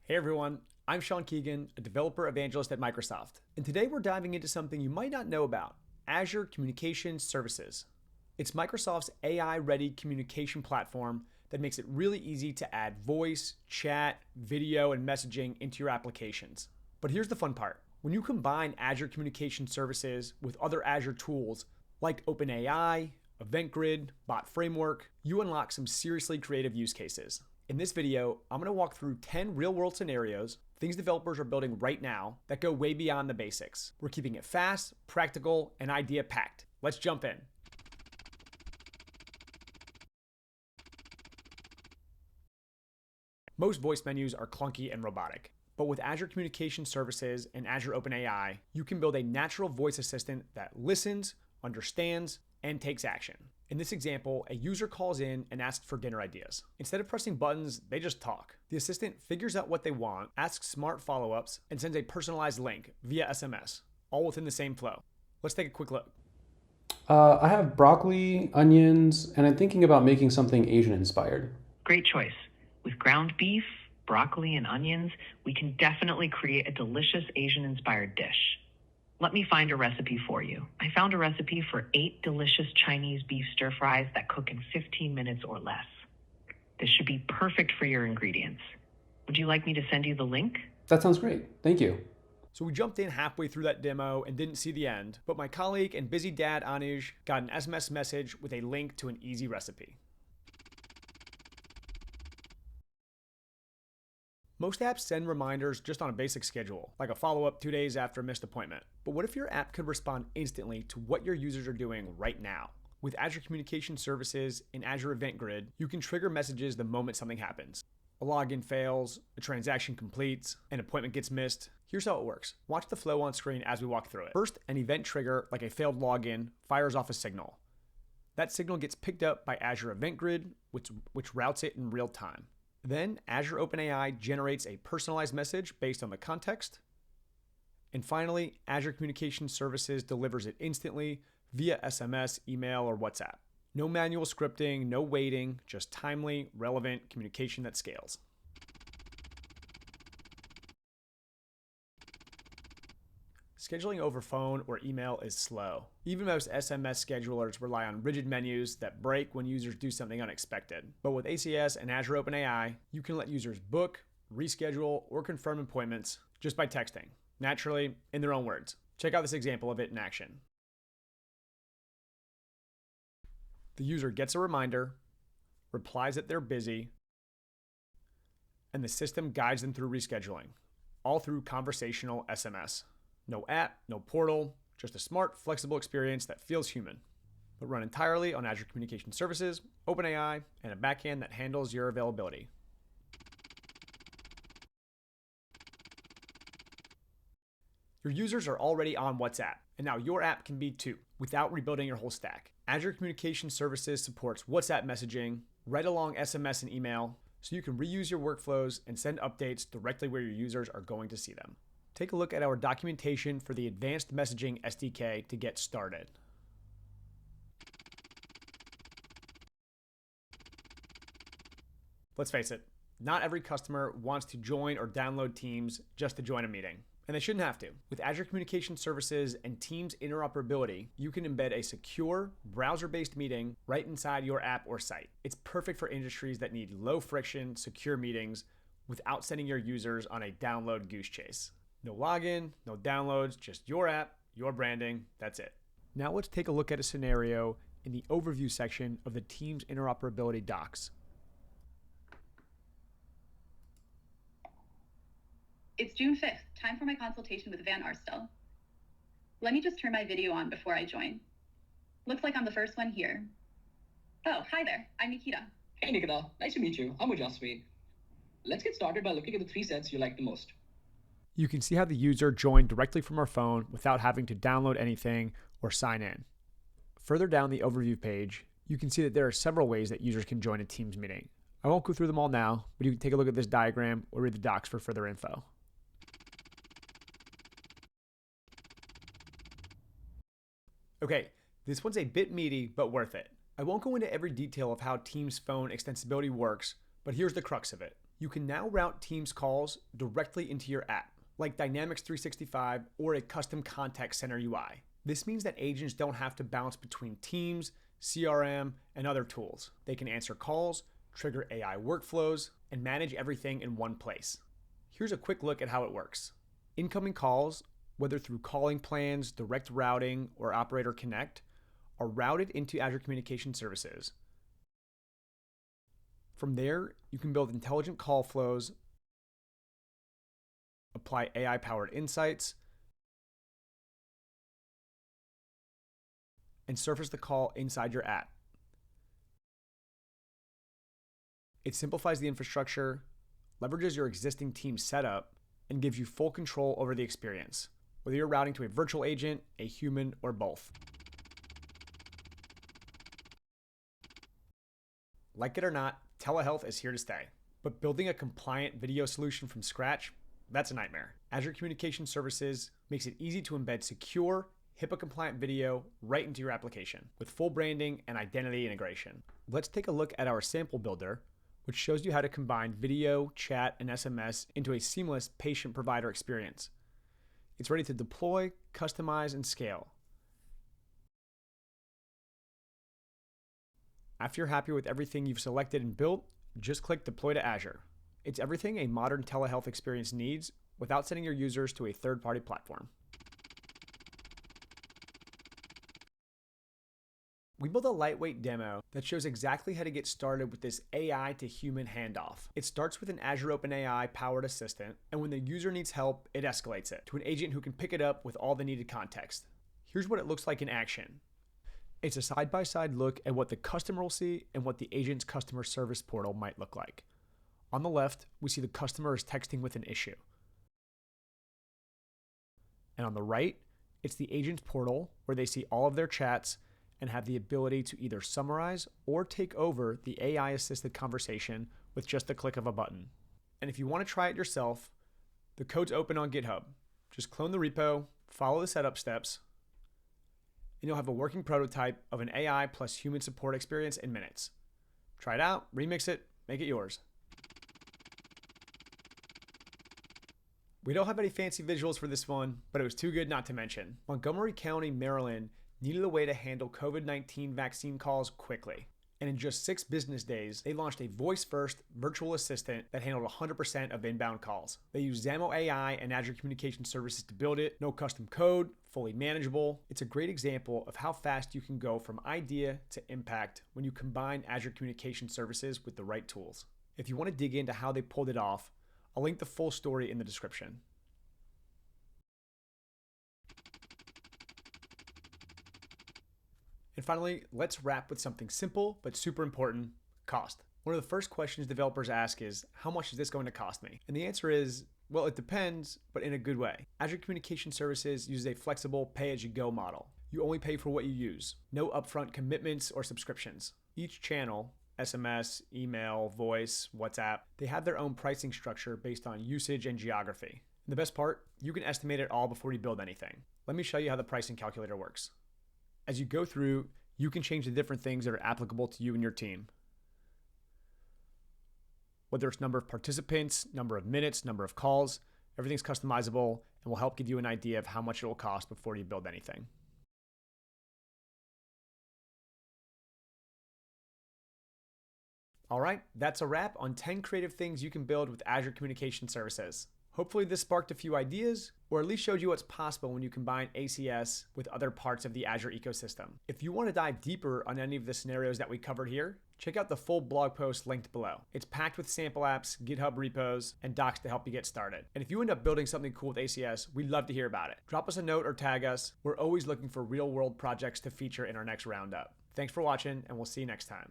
Hey everyone, I'm Keegan, a developer evangelist at Microsoft. And today we're diving into something you might not know about, Azure Communication Services. It's Microsoft's AI-ready communication platform that makes it really easy to add voice, chat, video, and messaging into your applications. But here's the fun part. When you combine Azure Communication Services with other Azure tools like OpenAI, Event Grid, Bot Framework, you unlock some seriously creative use cases. In this video, I'm going to walk through 10 real-world scenarios, things developers are building right now that go way beyond the basics. We're keeping it fast, practical, and idea-packed. Let's jump in. Most voice menus are clunky and robotic, but with Azure Communication Services and Azure OpenAI, you can build a natural voice assistant that listens, understands, and takes action. In this example, a user calls in and asks for dinner ideas. Instead of pressing buttons, they just talk. The assistant figures out what they want, asks smart follow-ups, and sends a personalized link via SMS, all within the same flow. Let's take a quick look. I have broccoli, onions, and I'm thinking about making something Asian inspired. Great choice. With ground beef, broccoli, and onions, we can definitely create a delicious Asian-inspired dish. Let me find a recipe for you. I found a recipe for 8 delicious Chinese beef stir fries that cook in 15 minutes or less. This should be perfect for your ingredients. Would you like me to send you the link? That sounds great. Thank you. So we jumped in halfway through that demo and didn't see the end, but my colleague and busy dad Anuj got an SMS message with a link to an easy recipe. Most apps send reminders just on a basic schedule, like a follow-up 2 days after a missed appointment. But what if your app could respond instantly to what your users are doing right now? With Azure Communication Services and Azure Event Grid, you can trigger messages the moment something happens. A login fails, a transaction completes, an appointment gets missed. Here's how it works. Watch the flow on screen as we walk through it. First, an event trigger, like a failed login, fires off a signal. That signal gets picked up by Azure Event Grid, which routes it in real time. Then Azure OpenAI generates a personalized message based on the context. And finally, Azure Communication Services delivers it instantly via SMS, email, or WhatsApp. No manual scripting, no waiting, just timely, relevant communication that scales. Scheduling over phone or email is slow. Even most SMS schedulers rely on rigid menus that break when users do something unexpected. But with ACS and Azure OpenAI, you can let users book, reschedule, or confirm appointments just by texting, naturally, in their own words. Check out this example of it in action. The user gets a reminder, replies that they're busy, and the system guides them through rescheduling, all through conversational SMS. No app, no portal, just a smart, flexible experience that feels human, but run entirely on Azure Communication Services, OpenAI, and a backend that handles your availability. Your users are already on WhatsApp, and now your app can be too, without rebuilding your whole stack. Azure Communication Services supports WhatsApp messaging, right-along SMS and email, so you can reuse your workflows and send updates directly where your users are going to see them. Take a look at our documentation for the Advanced Messaging SDK to get started. Let's face it, not every customer wants to join or download Teams just to join a meeting, and they shouldn't have to. With Azure Communication Services and Teams interoperability, you can embed a secure, browser-based meeting right inside your app or site. It's perfect for industries that need low-friction, secure meetings without sending your users on a download goose chase. No login, no downloads, just your app, your branding, that's it. Now let's take a look at a scenario in the overview section of the Teams interoperability docs. It's June 5th, time for my consultation with Van Arstel. Let me just turn my video on before I join. Looks like I'm the first one here. Oh, hi there, I'm Nikita. Hey Nikita, nice to meet you. I'm Ujasvi. Let's get started by looking at the 3 sets you like the most. You can see how the user joined directly from our phone without having to download anything or sign in. Further down the overview page, you can see that there are several ways that users can join a Teams meeting. I won't go through them all now, but you can take a look at this diagram or read the docs for further info. Okay, this one's a bit meaty, but worth it. I won't go into every detail of how Teams phone extensibility works, but here's the crux of it. You can now route Teams calls directly into your app, like Dynamics 365 or a custom contact center UI. This means that agents don't have to bounce between Teams, CRM, and other tools. They can answer calls, trigger AI workflows, and manage everything in one place. Here's a quick look at how it works. Incoming calls, whether through calling plans, direct routing, or Operator Connect, are routed into Azure Communication Services. From there, you can build intelligent call flows, apply AI-powered insights, and surface the call inside your app. It simplifies the infrastructure, leverages your existing team setup, and gives you full control over the experience, whether you're routing to a virtual agent, a human, or both. Like it or not, telehealth is here to stay. But building a compliant video solution from scratch, that's a nightmare. Azure Communication Services makes it easy to embed secure, HIPAA-compliant video right into your application with full branding and identity integration. Let's take a look at our sample builder, which shows you how to combine video, chat, and SMS into a seamless patient-provider experience. It's ready to deploy, customize, and scale. After you're happy with everything you've selected and built, just click Deploy to Azure. It's everything a modern telehealth experience needs without sending your users to a third-party platform. We built a lightweight demo that shows exactly how to get started with this AI to human handoff. It starts with an Azure OpenAI powered assistant, and when the user needs help, it escalates it to an agent who can pick it up with all the needed context. Here's what it looks like in action. It's a side-by-side look at what the customer will see and what the agent's customer service portal might look like. On the left, we see the customer is texting with an issue. And on the right, it's the agent's portal where they see all of their chats and have the ability to either summarize or take over the AI-assisted conversation with just the click of a button. And if you want to try it yourself, the code's open on GitHub. Just clone the repo, follow the setup steps, and you'll have a working prototype of an AI plus human support experience in minutes. Try it out, remix it, make it yours. We don't have any fancy visuals for this one, but it was too good not to mention. Montgomery County, Maryland needed a way to handle COVID-19 vaccine calls quickly. And in just 6 business days, they launched a voice-first virtual assistant that handled 100% of inbound calls. They used Zamo AI and Azure Communication Services to build it. No custom code, fully manageable. It's a great example of how fast you can go from idea to impact when you combine Azure Communication Services with the right tools. If you want to dig into how they pulled it off, I'll link the full story in the description. And finally, let's wrap with something simple but super important: cost. One of the first questions developers ask is, how much is this going to cost me? And the answer is, well, it depends, but in a good way. Azure Communication Services uses a flexible pay-as-you-go model. You only pay for what you use. No upfront commitments or subscriptions. Each channel, SMS, email, voice, WhatsApp, they have their own pricing structure based on usage and geography. And the best part, you can estimate it all before you build anything. Let me show you how the pricing calculator works. As you go through, you can change the different things that are applicable to you and your team. Whether it's number of participants, number of minutes, number of calls, everything's customizable and will help give you an idea of how much it will cost before you build anything. All right, that's a wrap on 10 creative things you can build with Azure Communication Services. Hopefully this sparked a few ideas, or at least showed you what's possible when you combine ACS with other parts of the Azure ecosystem. If you want to dive deeper on any of the scenarios that we covered here, check out the full blog post linked below. It's packed with sample apps, GitHub repos, and docs to help you get started. And if you end up building something cool with ACS, we'd love to hear about it. Drop us a note or tag us. We're always looking for real-world projects to feature in our next roundup. Thanks for watching, and we'll see you next time.